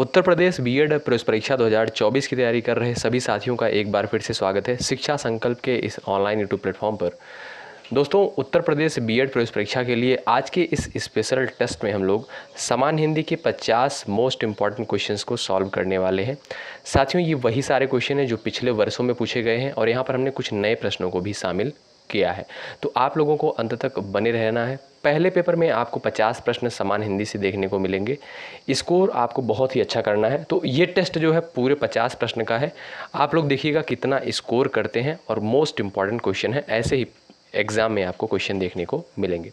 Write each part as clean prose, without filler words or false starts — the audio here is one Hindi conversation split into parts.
उत्तर प्रदेश बीएड प्रवेश परीक्षा 2024 की तैयारी कर रहे सभी साथियों का एक बार फिर से स्वागत है शिक्षा संकल्प के इस ऑनलाइन यूट्यूब प्लेटफॉर्म पर। दोस्तों, उत्तर प्रदेश बीएड प्रवेश परीक्षा के लिए आज के इस स्पेशल टेस्ट में हम लोग सामान्य हिंदी के 50 मोस्ट इंपॉर्टेंट क्वेश्चंस को सॉल्व करने वाले हैं। साथियों, ये वही सारे क्वेश्चन हैं जो पिछले वर्षों में पूछे गए हैं और यहाँ पर हमने कुछ नए प्रश्नों को भी शामिल किया है, तो आप लोगों को अंत तक बने रहना है। पहले पेपर में आपको 50 प्रश्न समान हिंदी से देखने को मिलेंगे। स्कोर आपको बहुत ही अच्छा करना है, तो ये टेस्ट जो है पूरे 50 प्रश्न का है। आप लोग देखिएगा कितना स्कोर करते हैं और मोस्ट इंपॉर्टेंट क्वेश्चन है, ऐसे ही एग्जाम में आपको क्वेश्चन देखने को मिलेंगे।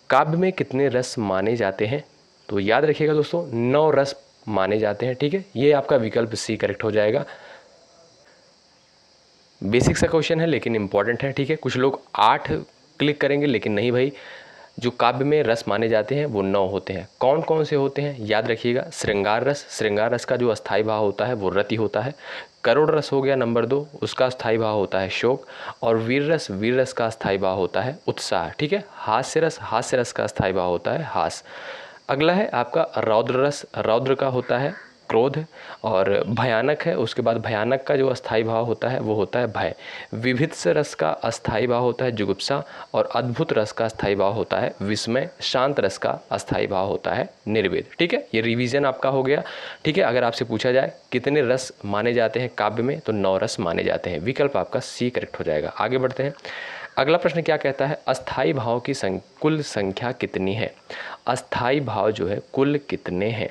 काव्य में कितने रस माने जाते हैं? तो याद रखिएगा दोस्तों, 9 रस माने जाते हैं। ठीक है, ये आपका विकल्प सी करेक्ट हो जाएगा। बेसिक सा क्वेश्चन है लेकिन इंपॉर्टेंट है। ठीक है, कुछ लोग 8 क्लिक करेंगे लेकिन नहीं भाई, जो काव्य में रस माने जाते हैं वो 9 होते हैं। कौन कौन से होते हैं याद रखिएगा। श्रृंगार रस, श्रृंगार रस का जो अस्थाई भाव होता है वो रति होता है। करुण रस हो गया नंबर 2, उसका अस्थाई भाव होता है शोक। और वीर रस, वीर रस का अस्थाई भाव होता है उत्साह। ठीक है, हास्य रस, हास्य रस का अस्थाई भाव होता है हास। अगला है आपका रौद्र रस, रौद्र का होता है क्रोध। और भयानक है, उसके बाद भयानक का जो अस्थाई भाव होता है वो होता है भय। विभित्स रस का अस्थाई भाव होता है जुगुप्सा। और अद्भुत रस का अस्थाई भाव होता है विस्मय। शांत रस का अस्थाई भाव होता है निर्वेद। ठीक है, ये रिवीजन आपका हो गया। ठीक है, अगर आपसे पूछा जाए कितने रस माने जाते हैं काव्य में, तो 9 रस माने जाते हैं। विकल्प आपका सी करेक्ट हो जाएगा। आगे बढ़ते हैं। अगला प्रश्न क्या कहता है, अस्थाई भाव की कुल संख्या कितनी है? अस्थाई भाव जो है कुल कितने हैं?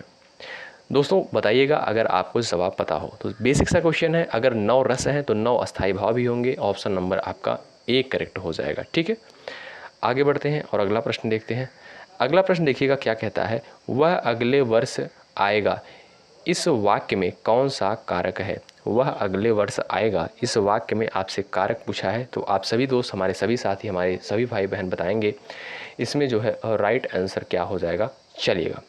दोस्तों बताइएगा अगर आपको जवाब पता हो। तो बेसिक सा क्वेश्चन है, अगर 9 रस हैं तो 9 अस्थाई भाव भी होंगे। ऑप्शन नंबर आपका ए करेक्ट हो जाएगा। ठीक है, आगे बढ़ते हैं और अगला प्रश्न देखते हैं। अगला प्रश्न देखिएगा क्या कहता है, वह अगले वर्ष आएगा, इस वाक्य में कौन सा कारक है? वह अगले वर्ष आएगा, इस वाक्य में आपसे कारक पूछा है। तो आप सभी दोस्त, हमारे सभी साथी, हमारे सभी भाई बहन बताएंगे इसमें जो है राइट आंसर क्या हो जाएगा। चलिएगा,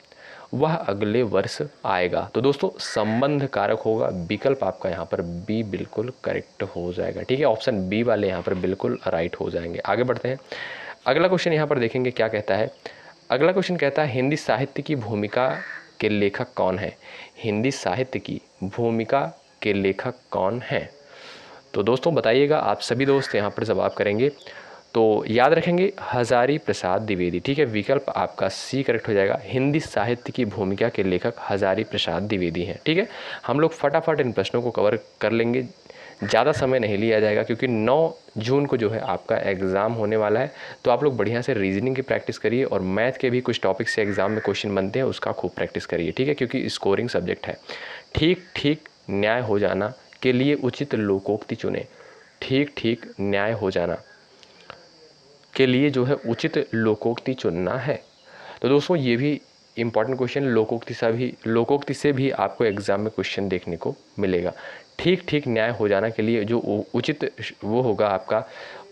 वह अगले वर्ष आएगा, तो दोस्तों संबंध कारक होगा। विकल्प आपका यहाँ पर बी बिल्कुल करेक्ट हो जाएगा। ठीक है, ऑप्शन बी वाले यहाँ पर बिल्कुल राइट हो जाएंगे। आगे बढ़ते हैं। अगला क्वेश्चन यहाँ पर देखेंगे क्या कहता है। अगला क्वेश्चन कहता है, हिंदी साहित्य की भूमिका के लेखक कौन है? हिंदी साहित्य की भूमिका के लेखक कौन है? तो दोस्तों बताइएगा, आप सभी दोस्त यहाँ पर जवाब करेंगे। तो याद रखेंगे हजारी प्रसाद द्विवेदी। ठीक है, विकल्प आपका सी करेक्ट हो जाएगा। हिंदी साहित्य की भूमिका के लेखक हजारी प्रसाद द्विवेदी हैं। ठीक है, हम लोग फटाफट इन प्रश्नों को कवर कर लेंगे, ज़्यादा समय नहीं लिया जाएगा क्योंकि 9 जून को जो है आपका एग्ज़ाम होने वाला है। तो आप लोग बढ़िया से रीजनिंग की प्रैक्टिस करिए और मैथ के भी कुछ टॉपिक से एग्ज़ाम में क्वेश्चन बनते हैं, उसका खूब प्रैक्टिस करिए। ठीक है, क्योंकि स्कोरिंग सब्जेक्ट है। ठीक ठीक न्याय हो जाना के लिए उचित लोकोक्ति चुने। ठीक ठीक न्याय हो जाना के लिए जो है उचित लोकोक्ति चुनना है। तो दोस्तों ये भी इम्पॉर्टेंट क्वेश्चन, लोकोक्ति से भी आपको एग्जाम में क्वेश्चन देखने को मिलेगा। ठीक ठीक न्याय हो जाना के लिए जो उचित वो होगा आपका,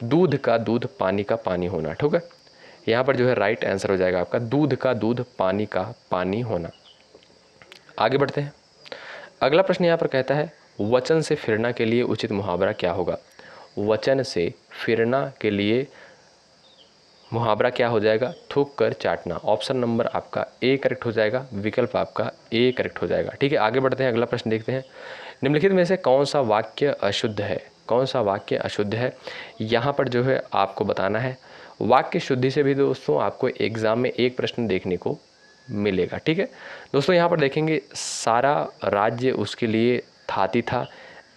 दूध का दूध पानी का पानी होना। ठीक है, यहाँ पर जो है राइट आंसर हो जाएगा आपका दूध का दूध पानी का पानी होना। आगे बढ़ते हैं। अगला प्रश्न यहाँ पर कहता है, वचन से फिरना के लिए उचित मुहावरा क्या होगा? वचन से फिरना के लिए मुहावरा क्या हो जाएगा? थूक कर चाटना। ऑप्शन नंबर आपका ए करेक्ट हो जाएगा। विकल्प आपका ए करेक्ट हो जाएगा। ठीक है, आगे बढ़ते हैं। अगला प्रश्न देखते हैं। निम्नलिखित में से कौन सा वाक्य अशुद्ध है? कौन सा वाक्य अशुद्ध है, यहाँ पर जो है आपको बताना है। वाक्य शुद्धि से भी दोस्तों आपको एग्जाम में एक प्रश्न देखने को मिलेगा। ठीक है दोस्तों, यहाँ पर देखेंगे, सारा राज्य उसके लिए थाती था,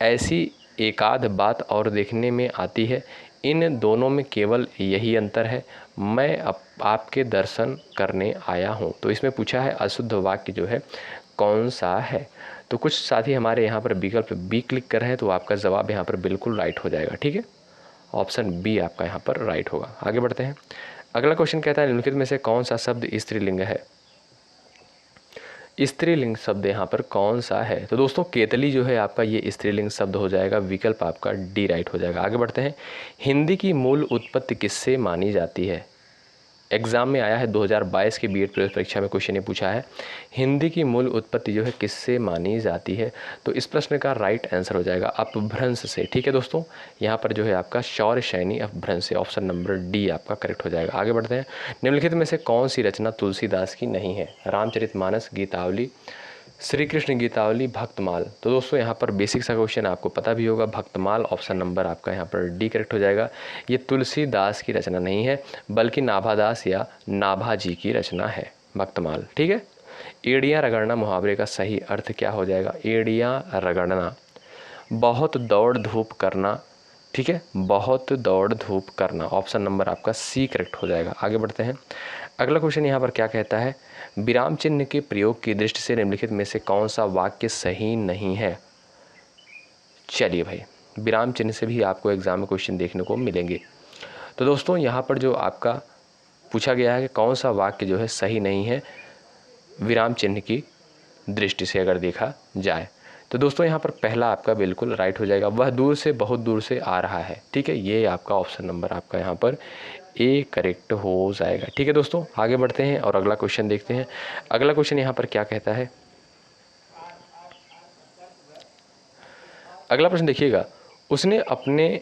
ऐसी एकाध बात और देखने में आती है, इन दोनों में केवल यही अंतर है, मैं आपके दर्शन करने आया हूँ। तो इसमें पूछा है अशुद्ध वाक्य जो है कौन सा है। तो कुछ साथी हमारे यहाँ पर विकल्प बी क्लिक कर रहे हैं, तो आपका जवाब यहाँ पर बिल्कुल राइट हो जाएगा। ठीक है, ऑप्शन बी आपका यहाँ पर राइट होगा। आगे बढ़ते हैं। अगला क्वेश्चन कहता है, निम्नलिखित में से कौन सा शब्द स्त्रीलिंग है? स्त्रीलिंग शब्द यहाँ पर कौन सा है? तो दोस्तों केतली जो है आपका ये स्त्रीलिंग शब्द हो जाएगा। विकल्प आपका डी राइट हो जाएगा। आगे बढ़ते हैं। हिंदी की मूल उत्पत्ति किससे मानी जाती है? एग्जाम में आया है 2022 की बीएड प्रवेश परीक्षा में क्वेश्चन ये पूछा है, हिंदी की मूल उत्पत्ति जो है किससे मानी जाती है? तो इस प्रश्न का राइट आंसर हो जाएगा अपभ्रंश से। ठीक है दोस्तों, यहाँ पर जो है आपका शौर्य सैनी अपभ्रंश से। ऑप्शन नंबर डी आपका करेक्ट हो जाएगा। आगे बढ़ते हैं। निम्नलिखित में से कौन सी रचना तुलसीदास की नहीं है? रामचरितमानस, गीतावली, श्री कृष्ण गीतावली भक्तमाल। तो दोस्तों यहाँ पर बेसिक सा क्वेश्चन आपको पता भी होगा, भक्तमाल ऑप्शन नंबर आपका यहाँ पर डी करेक्ट हो जाएगा। ये तुलसीदास की रचना नहीं है बल्कि नाभादास या नाभा जी की रचना है भक्तमाल, ठीक है। एड़ियाँ रगड़ना मुहावरे का सही अर्थ क्या हो जाएगा? एड़ियाँ रगड़ना, बहुत दौड़ धूप करना, ठीक है, बहुत दौड़ धूप करना। ऑप्शन नंबर आपका सी करेक्ट हो जाएगा। आगे बढ़ते हैं। अगला क्वेश्चन यहाँ पर क्या कहता है? विराम चिन्ह के प्रयोग की दृष्टि से निम्नलिखित में से कौन सा वाक्य सही नहीं है? चलिए भाई, विराम चिन्ह से भी आपको एग्जाम में क्वेश्चन देखने को मिलेंगे। तो दोस्तों यहाँ पर जो आपका पूछा गया है कि कौन सा वाक्य जो है सही नहीं है विराम चिन्ह की दृष्टि से अगर देखा जाए, तो दोस्तों यहाँ पर पहला आपका बिल्कुल राइट हो जाएगा, वह दूर से बहुत दूर से आ रहा है, ठीक है। ये आपका ऑप्शन नंबर आपका यहाँ पर ए करेक्ट हो जाएगा, ठीक है दोस्तों। आगे बढ़ते हैं और अगला क्वेश्चन देखते हैं। अगला क्वेश्चन यहाँ पर क्या कहता है? अगला प्रश्न देखिएगा, उसने अपने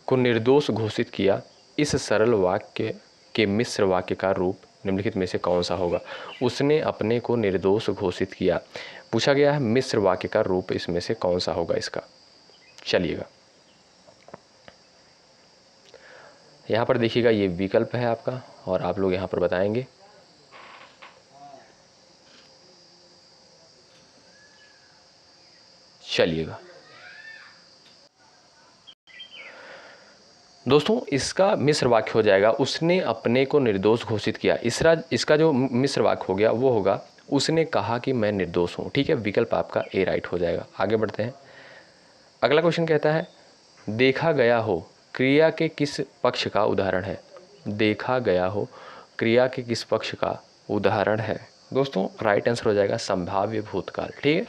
को निर्दोष घोषित किया, इस सरल वाक्य के मिश्र वाक्य का रूप निम्नलिखित में से कौन सा होगा? उसने अपने को निर्दोष घोषित किया, पूछा गया है मिश्र वाक्य का रूप इसमें से कौन सा होगा इसका? चलिएगा यहाँ पर देखिएगा, ये विकल्प है आपका और आप लोग यहाँ पर बताएंगे। चलिएगा दोस्तों, इसका मिश्र वाक्य हो जाएगा उसने अपने को निर्दोष घोषित किया। इसका जो मिश्र वाक्य हो गया वो होगा उसने कहा कि मैं निर्दोष हूँ, ठीक है। विकल्प आपका ए राइट हो जाएगा। आगे बढ़ते हैं। अगला क्वेश्चन कहता है, देखा गया हो क्रिया के किस पक्ष का उदाहरण है? देखा गया हो क्रिया के किस पक्ष का उदाहरण है? दोस्तों राइट आंसर हो जाएगा संभाव्य भूतकाल, ठीक है,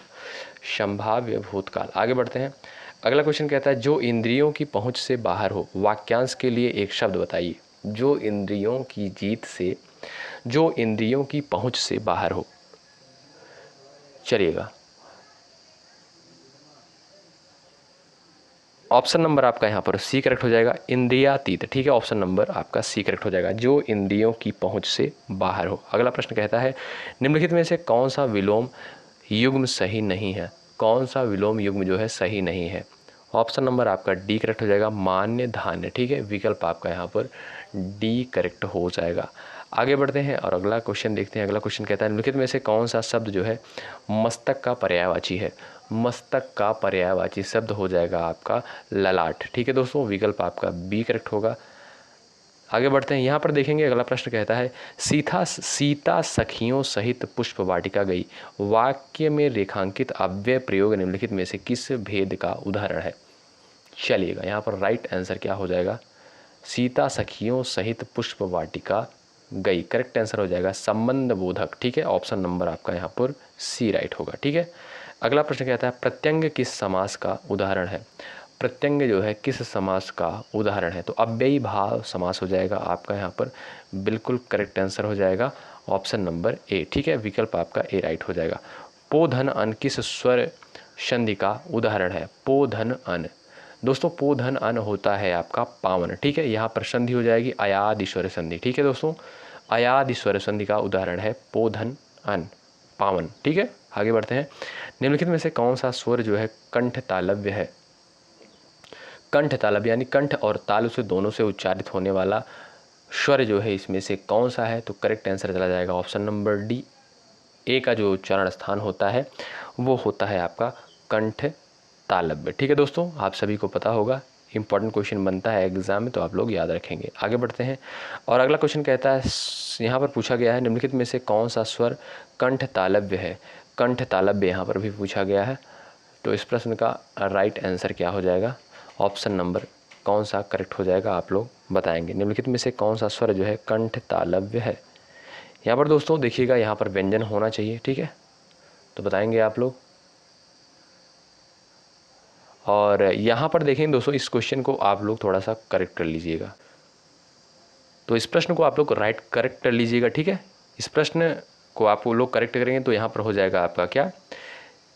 संभाव्य भूतकाल। आगे बढ़ते हैं। अगला क्वेश्चन कहता है, जो इंद्रियों की पहुंच से बाहर हो, वाक्यांश के लिए एक शब्द बताइए। जो इंद्रियों की जीत से, जो इंद्रियों की पहुंच से बाहर हो। चलिएगा ऑप्शन नंबर आपका यहाँ पर सी करेक्ट हो जाएगा, इंद्रियातीत, ठीक है। ऑप्शन नंबर आपका सी करेक्ट हो जाएगा, जो इंद्रियों की पहुंच से बाहर हो। अगला प्रश्न कहता है, निम्नलिखित में से कौन सा विलोम युग्म सही नहीं है? कौन सा विलोम युग्म जो है सही नहीं है? ऑप्शन नंबर आपका डी करेक्ट हो जाएगा, मान्य धान्य, ठीक है। विकल्प आपका यहाँ पर डी करेक्ट हो जाएगा। आगे बढ़ते हैं और अगला क्वेश्चन देखते हैं। अगला क्वेश्चन कहता है, निम्नलिखित में से कौन सा शब्द जो है मस्तक का पर्यायवाची है? मस्तक का पर्यायवाची शब्द हो जाएगा आपका ललाट, ठीक है दोस्तों। विकल्प आपका बी करेक्ट होगा। आगे बढ़ते हैं। यहाँ पर देखेंगे अगला प्रश्न कहता है, सीता सखियों सहित पुष्प वाटिका गई, वाक्य में रेखांकित अव्यय प्रयोग निम्नलिखित में से किस भेद का उदाहरण है? चलिएगा यहाँ पर राइट आंसर क्या हो जाएगा? सीता सखियों सहित पुष्प वाटिका गई, करेक्ट आंसर हो जाएगा संबंध बोधक, ठीक है। ऑप्शन नंबर आपका यहाँ पर सी राइट होगा, ठीक है। अगला प्रश्न कहता है, प्रत्यंग किस समास का उदाहरण है? प्रत्यंग जो है किस समास का उदाहरण है? तो अव्ययी भाव समास हो जाएगा आपका यहाँ पर, बिल्कुल करेक्ट आंसर हो जाएगा ऑप्शन नंबर ए, ठीक है। विकल्प आपका ए राइट हो जाएगा। पो धन अन किस स्वर संधि का उदाहरण है? पो धन अन, दोस्तों पो धन अन होता है आपका पावन, ठीक है। यहाँ पर संधि हो जाएगी अयाद ईश्वर संधि, ठीक है दोस्तों। अयाद ईश्वर संधि का उदाहरण है पो धन अन, पावन, ठीक है। आगे बढ़ते हैं। निम्नलिखित में से कौन सा स्वर जो है कंठ तालव्य है? कंठ तालव्य यानी कंठ और तालु से दोनों से उच्चारित होने वाला स्वर जो है इसमें से कौन सा है? तो करेक्ट आंसर चला जाएगा ऑप्शन नंबर डी। ए का जो उच्चारण स्थान होता है वो होता है आपका कंठ तालव्य, ठीक है दोस्तों। आप सभी को पता होगा, इंपॉर्टेंट क्वेश्चन बनता है एग्जाम में, तो आप लोग याद रखेंगे। आगे बढ़ते हैं और अगला क्वेश्चन कहता है, यहाँ पर पूछा गया है, निम्नलिखित में से कौन सा स्वर कंठ तालव्य है? कंठ तालव्य यहाँ पर भी पूछा गया है, तो इस प्रश्न का राइट आंसर क्या हो जाएगा? ऑप्शन नंबर कौन सा करेक्ट हो जाएगा आप लोग बताएंगे। निम्नलिखित में से कौन सा स्वर जो है कंठ तालव्य है? यहाँ पर दोस्तों देखिएगा, यहाँ पर व्यंजन होना चाहिए, ठीक है, तो बताएंगे आप लोग। और यहाँ पर देखें दोस्तों, इस क्वेश्चन को आप लोग थोड़ा सा करेक्ट कर लीजिएगा, तो इस प्रश्न को आप लोग राइट करेक्ट कर लीजिएगा, ठीक है। इस प्रश्न को आप लोग करेक्ट करेंगे तो यहाँ पर हो जाएगा आपका क्या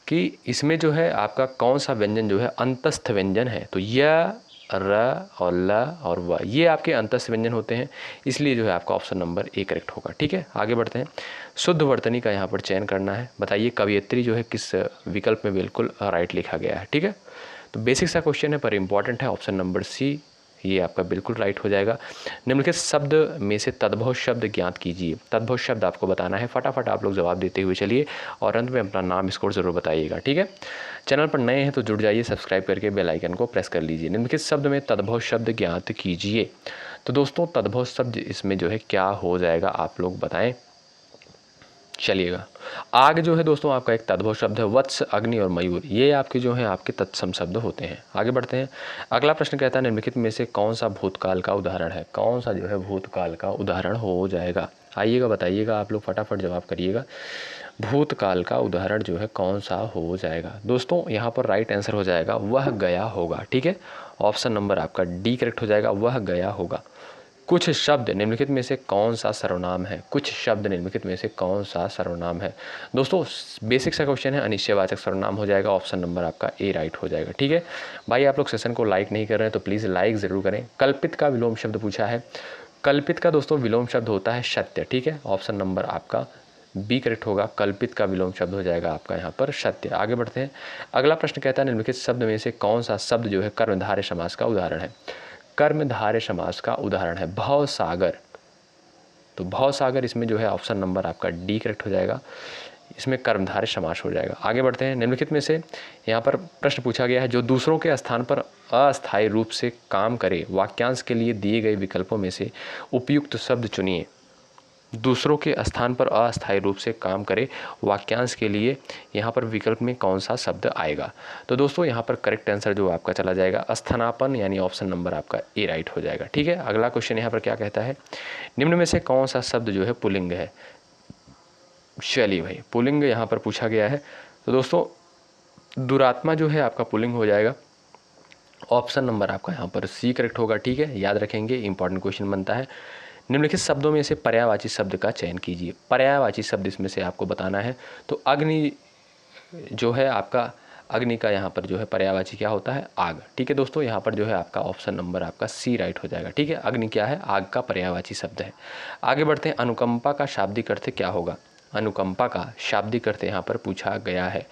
कि इसमें जो है आपका कौन सा व्यंजन जो है अंतस्थ व्यंजन है? तो यह र और ल और व, ये आपके अंतस्थ व्यंजन होते हैं, इसलिए जो है आपका ऑप्शन नंबर ए करेक्ट होगा। ठीक है, आगे बढ़ते हैं। शुद्ध वर्तनी का यहाँ पर चयन करना है। बताइए कवयित्री जो है किस विकल्प में बिल्कुल राइट लिखा गया है। ठीक है, तो बेसिक सा क्वेश्चन है पर इंपॉर्टेंट है। ऑप्शन नंबर सी ये आपका बिल्कुल राइट हो जाएगा। निम्नलिखित शब्द में से तद्भव शब्द ज्ञात कीजिए। तद्भव शब्द आपको बताना है, फटाफट आप लोग जवाब देते हुए चलिए और अंत में अपना नाम स्कोर ज़रूर बताइएगा। ठीक है, चैनल पर नए हैं तो जुड़ जाइए, सब्सक्राइब करके बेल आइकन को प्रेस कर लीजिए। निम्नलिखित शब्द में तद्भव शब्द ज्ञात कीजिए। तो दोस्तों तद्भव शब्द इसमें जो है क्या हो जाएगा आप लोग बताएं। चलिएगा, आग जो है दोस्तों आपका एक तद्भव शब्द है। वत्स, अग्नि और मयूर ये आपके जो है आपके तत्सम शब्द होते हैं। आगे बढ़ते हैं। अगला प्रश्न कहता है निम्नलिखित में से कौन सा भूतकाल का उदाहरण है। कौन सा जो है भूतकाल का उदाहरण हो जाएगा, आइएगा बताइएगा, आप लोग फटाफट जवाब करिएगा। भूतकाल का उदाहरण जो है कौन सा हो जाएगा। दोस्तों यहाँ पर राइट आंसर हो जाएगा वह गया होगा। ठीक है, ऑप्शन नंबर आपका डी करेक्ट हो जाएगा, वह गया होगा। कुछ शब्द निम्नलिखित में से कौन सा सर्वनाम है। कुछ शब्द निम्नलिखित में से कौन सा सर्वनाम है। दोस्तों बेसिक सा क्वेश्चन है, अनिश्चयवाचक सर्वनाम हो जाएगा। ऑप्शन नंबर आपका ए राइट हो जाएगा। ठीक है भाई, आप लोग सेशन को लाइक नहीं कर रहे हैं तो प्लीज़ लाइक ज़रूर करें। कल्पित का विलोम शब्द पूछा है। कल्पित का दोस्तों विलोम शब्द होता है सत्य। ठीक है, ऑप्शन नंबर आपका बी करेक्ट होगा। कल्पित का विलोम शब्द हो जाएगा आपका यहाँ पर सत्य। आगे बढ़ते हैं। अगला प्रश्न कहता है निम्नलिखित शब्द में से कौन सा शब्द जो है कर्मधारय समास का उदाहरण है। कर्मधारय समास का उदाहरण है भवसागर। तो भवसागर इसमें जो है ऑप्शन नंबर आपका डी करेक्ट हो जाएगा, इसमें कर्मधारय समास हो जाएगा। आगे बढ़ते हैं। निम्नलिखित में से यहाँ पर प्रश्न पूछा गया है जो दूसरों के स्थान पर अस्थायी रूप से काम करे, वाक्यांश के लिए दिए गए विकल्पों में से उपयुक्त शब्द चुनिए। दूसरों के स्थान पर अस्थायी रूप से काम करे, वाक्यांश के लिए यहाँ पर विकल्प में कौन सा शब्द आएगा। तो दोस्तों यहाँ पर करेक्ट आंसर जो आपका चला जाएगा स्थानापन्न, यानी ऑप्शन नंबर आपका ए राइट हो जाएगा। ठीक है, अगला क्वेश्चन यहाँ पर क्या कहता है निम्न में से कौन सा शब्द जो है पुल्लिंग है। चलिए भाई, पुल्लिंग यहाँ पर पूछा गया है। तो दोस्तों दुरात्मा जो है आपका पुल्लिंग हो जाएगा। ऑप्शन नंबर आपका यहाँ पर सी करेक्ट होगा। ठीक है, याद रखेंगे, इंपॉर्टेंट क्वेश्चन बनता है। निम्नलिखित शब्दों में से पर्यायवाची शब्द का चयन कीजिए। पर्यायवाची शब्द इसमें से आपको बताना है। तो अग्नि जो है आपका, अग्नि का यहाँ पर जो है पर्यायवाची क्या होता है, आग। ठीक है दोस्तों, यहाँ पर जो है आपका ऑप्शन नंबर आपका सी राइट हो जाएगा। ठीक है, अग्नि क्या है, आग का पर्यायवाची शब्द है। आगे बढ़ते हैं। अनुकंपा का शाब्दिक अर्थ क्या होगा। अनुकंपा का शाब्दिक अर्थ यहाँ पर पूछा गया है।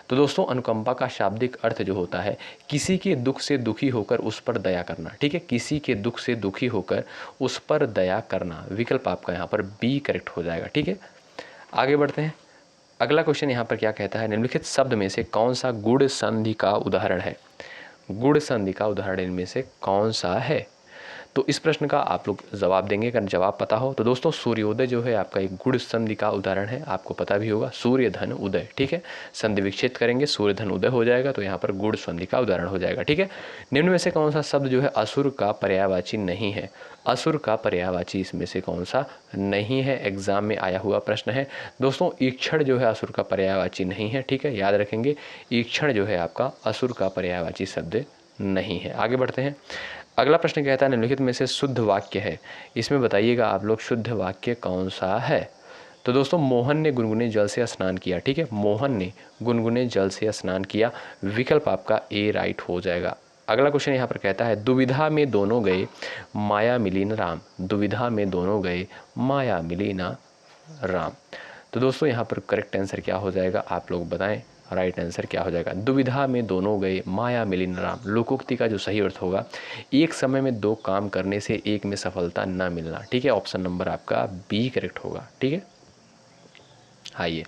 तो दोस्तों अनुकंपा का शाब्दिक अर्थ जो होता है किसी के दुख से दुखी होकर उस पर दया करना। ठीक है, किसी के दुख से दुखी होकर उस पर दया करना। विकल्प आपका यहाँ पर बी करेक्ट हो जाएगा। ठीक है, आगे बढ़ते हैं। अगला क्वेश्चन यहाँ पर क्या कहता है निम्नलिखित शब्द में से कौन सा गुण संधि का उदाहरण है। गुण संधि का उदाहरण इनमें से कौन सा है। तो इस प्रश्न का आप लोग जवाब देंगे, अगर जवाब पता हो तो। दोस्तों सूर्योदय जो है आपका एक गुण संधि का उदाहरण है, आपको पता भी होगा, सूर्य धन उदय। ठीक है, संधि विच्छेद करेंगे सूर्य धन उदय हो जाएगा, तो यहाँ पर गुण संधि का उदाहरण हो जाएगा। ठीक है, निम्न में से कौन सा शब्द जो है असुर का पर्यायवाची नहीं है। असुर का पर्यायवाची इसमें से कौन सा नहीं है, एग्जाम में आया हुआ प्रश्न है। दोस्तों ईक्षण जो है असुर का पर्यायवाची नहीं है। ठीक है, याद रखेंगे, ईक्षण जो है आपका असुर का पर्यायवाची शब्द नहीं है। आगे बढ़ते हैं। अगला प्रश्न कहता है निम्नलिखित में से शुद्ध वाक्य है, इसमें बताइएगा आप लोग शुद्ध वाक्य कौन सा है। तो दोस्तों मोहन ने गुनगुने जल से स्नान किया। ठीक है, मोहन ने गुनगुने जल से स्नान किया। विकल्प आपका ए राइट हो जाएगा। अगला क्वेश्चन यहाँ पर कहता है दुविधा में दोनों गए माया मिली न राम। दुविधा में दोनों गए माया मिली न राम। तो दोस्तों यहाँ पर करेक्ट आंसर क्या हो जाएगा, आप लोग बताएं। राइट आंसर क्या हो जाएगा, दुविधा में दोनों गए माया मिली न राम। लोकोक्ति का जो सही अर्थ होगा एक समय में दो काम करने से एक में सफलता न मिलना। ठीक है, ऑप्शन नंबर आपका बी करेक्ट होगा। ठीक है, आइए,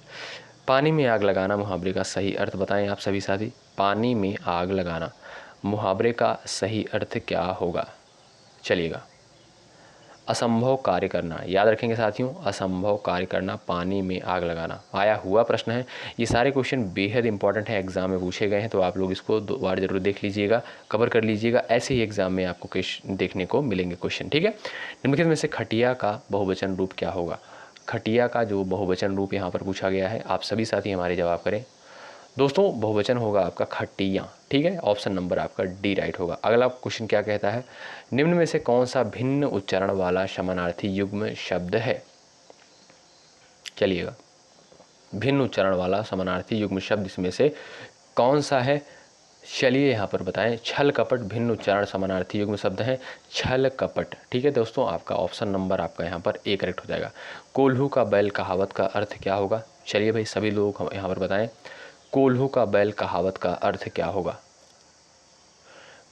पानी में आग लगाना मुहावरे का सही अर्थ बताएं आप सभी साथी। पानी में आग लगाना मुहावरे का सही अर्थ क्या होगा। चलिएगा, असंभव कार्य करना। याद रखेंगे साथियों, असंभव कार्य करना, पानी में आग लगाना। आया हुआ प्रश्न है। ये सारे क्वेश्चन बेहद इंपॉर्टेंट है, एग्जाम में पूछे गए हैं, तो आप लोग इसको 2 बार जरूर देख लीजिएगा, कवर कर लीजिएगा। ऐसे ही एग्जाम में आपको क्वेश्चन देखने को मिलेंगे क्वेश्चन। ठीक है, निम्नलिखित में से खटिया का बहुवचन रूप क्या होगा। खटिया का जो बहुवचन रूप यहाँ पर पूछा गया है, आप सभी साथी हमारे जवाब करें। दोस्तों बहुवचन होगा आपका खट्टियाँ। ठीक है, ऑप्शन नंबर आपका डी राइट होगा। अगला क्वेश्चन क्या कहता है निम्न में से कौन सा भिन्न उच्चारण वाला समानार्थी युग्म शब्द है। चलिएगा, भिन्न उच्चारण वाला समानार्थी युग्म शब्द इसमें से कौन सा है। चलिए यहाँ पर बताएं। छल कपट भिन्न उच्चारण समानार्थी युग्म शब्द हैं। छल कपट, ठीक है दोस्तों, आपका ऑप्शन नंबर आपका यहाँ पर ए करेक्ट हो जाएगा। कोल्हू का बैल कहावत का अर्थ क्या होगा? चलिए भाई सभी लोग यहाँ पर बताएं, कोल्हू का बैल कहावत का अर्थ क्या होगा?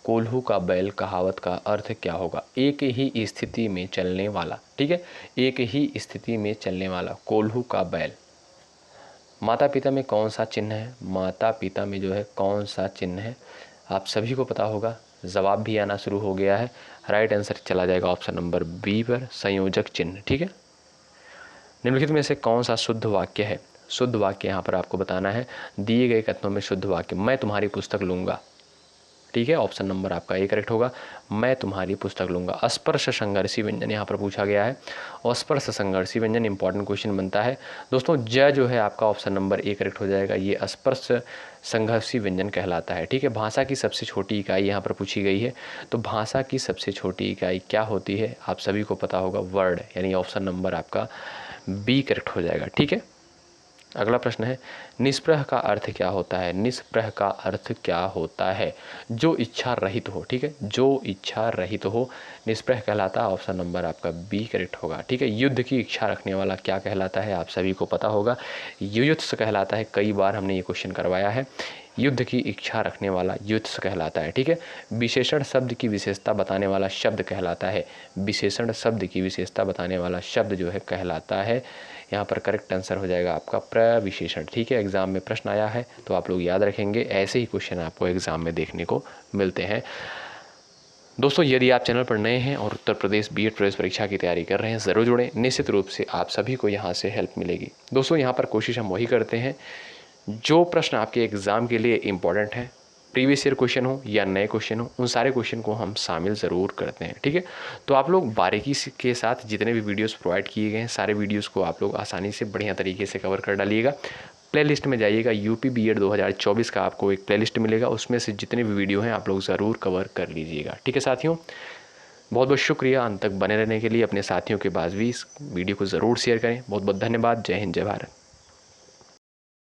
कोल्हू का बैल कहावत का अर्थ क्या होगा? एक ही स्थिति में चलने वाला, ठीक है, एक ही स्थिति में चलने वाला कोल्हू का बैल। माता पिता में कौन सा चिन्ह है? माता पिता में जो है कौन सा चिन्ह है? आप सभी को पता होगा, जवाब भी आना शुरू हो गया है। राइट आंसर चला जाएगा ऑप्शन नंबर बी पर, संयोजक चिन्ह, ठीक है। निम्नलिखित में से कौन सा शुद्ध वाक्य है? शुद्ध वाक्य यहाँ पर आपको बताना है। दिए गए कथनों में शुद्ध वाक्य, मैं तुम्हारी पुस्तक लूँगा, ठीक है, ऑप्शन नंबर आपका ए करेक्ट होगा, मैं तुम्हारी पुस्तक लूँगा। अस्पर्श संघर्षी व्यंजन यहाँ पर पूछा गया है, और स्पर्श संघर्षी व्यंजन इंपॉर्टेंट क्वेश्चन बनता है दोस्तों। ज जो है आपका ऑप्शन नंबर ए करेक्ट हो जाएगा, ये स्पर्श संघर्षी व्यंजन कहलाता है, ठीक है। भाषा की सबसे छोटी इकाई यहाँ पर पूछी गई है, तो भाषा की सबसे छोटी इकाई क्या होती है? आप सभी को पता होगा, वर्ड, यानी ऑप्शन नंबर आपका बी करेक्ट हो जाएगा, ठीक है। अगला प्रश्न है, निष्प्रह का अर्थ क्या होता है? निष्प्रह का अर्थ क्या होता है? जो इच्छा रहित हो, ठीक है, जो इच्छा रहित हो निष्प्रह कहलाता है, ऑप्शन नंबर आपका बी करेक्ट होगा, ठीक है। युद्ध की इच्छा रखने वाला क्या कहलाता है? आप सभी को पता होगा, युयुत्स कहलाता है। कई बार हमने ये क्वेश्चन करवाया है। युद्ध की इच्छा रखने वाला युत्स कहलाता है, ठीक है। विशेषण शब्द की विशेषता बताने वाला शब्द कहलाता है। विशेषण शब्द की विशेषता बताने वाला शब्द जो है कहलाता है, यहाँ पर करेक्ट आंसर हो जाएगा आपका प्रविशेषण, ठीक है। एग्जाम में प्रश्न आया है तो आप लोग याद रखेंगे, ऐसे ही क्वेश्चन आपको एग्जाम में देखने को मिलते हैं। दोस्तों यदि आप चैनल पर नए हैं और उत्तर प्रदेश बीएड प्रवेश परीक्षा की तैयारी कर रहे हैं, ज़रूर जुड़ें, निश्चित रूप से आप सभी को यहाँ से हेल्प मिलेगी। दोस्तों यहाँ पर कोशिश हम वही करते हैं जो प्रश्न आपके एग्ज़ाम के लिए इम्पॉर्टेंट है, प्रीवियस ईयर क्वेश्चन हो या नए क्वेश्चन हो, उन सारे क्वेश्चन को हम शामिल ज़रूर करते हैं, ठीक है। तो आप लोग बारीकी के साथ जितने भी वीडियोस प्रोवाइड किए गए हैं, सारे वीडियोस को आप लोग आसानी से बढ़िया तरीके से कवर कर डालिएगा। प्लेलिस्ट में जाइएगा, यूपी बीएड 2024 का आपको एक प्लेलिस्ट मिलेगा, उसमें से जितने भी वीडियो हैं आप लोग ज़रूर कवर कर लीजिएगा, ठीक है साथियों। बहुत बहुत शुक्रिया अंत तक बने रहने के लिए। अपने साथियों के पास भी इस वीडियो को ज़रूर शेयर करें। बहुत बहुत धन्यवाद। जय हिंद, जय भारत।